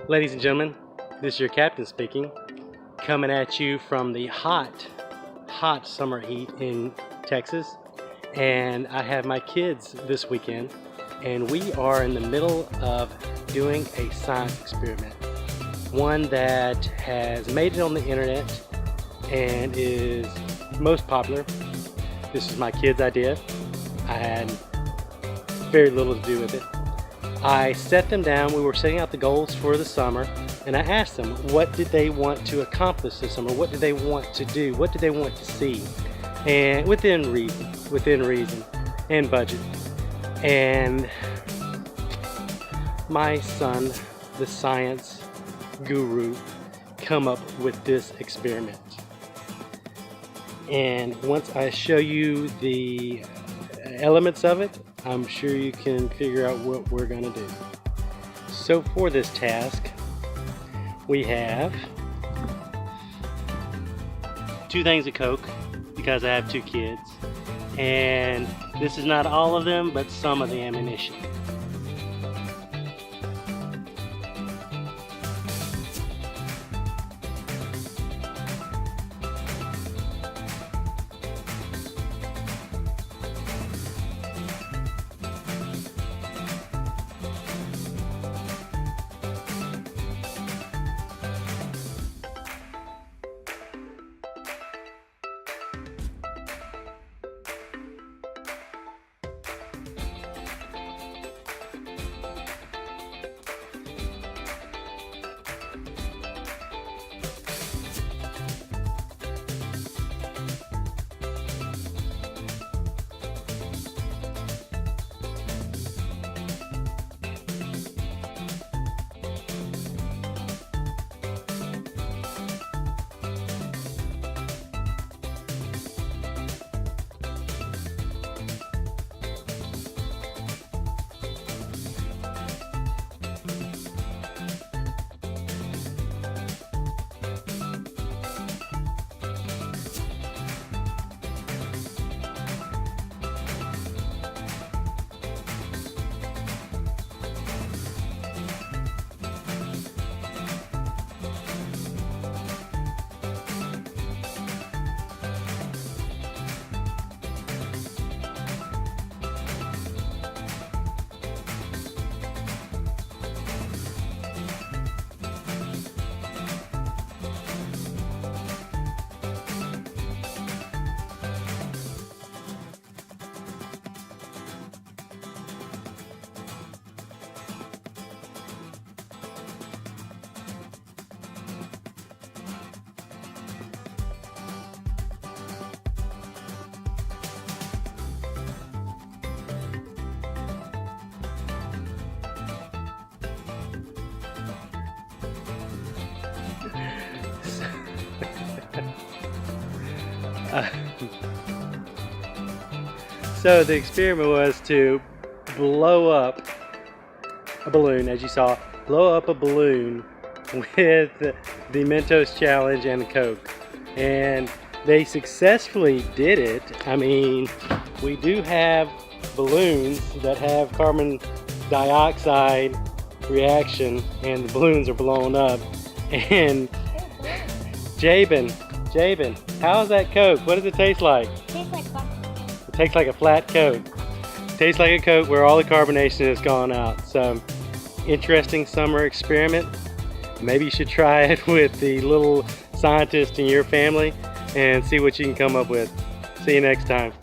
Ladies and gentlemen, this is your captain speaking, coming at you from the hot summer heat in Texas. And I have my kids this weekend, and we are in the middle of doing a science experiment. One that has made it on the internet and is most popular. This is my kids' idea. I had very little to do with it. I set them down, we were setting out the goals for the summer, and I asked them what did they want to accomplish this summer, what did they want to do, what did they want to see, and within reason and budget. And my son, the science guru, come up with this experiment. And once I show you the elements of it, I'm sure you can figure out what we're going to do. So for this task, we have 2 things of Coke, because I have 2 kids. And this is not all of them, but some of the ammunition. So the experiment was to blow up a balloon, as you saw, blow up a balloon with the Mentos challenge and the Coke. And they successfully did it. I mean, we do have balloons that have carbon dioxide reaction, and the balloons are blowing up. And Jabin, how's that Coke? What does it taste like? Tastes like butter. It tastes like a flat Coke. Tastes like a Coke where all the carbonation has gone out. So, interesting summer experiment. Maybe you should try it with the little scientist in your family and see what you can come up with. See you next time.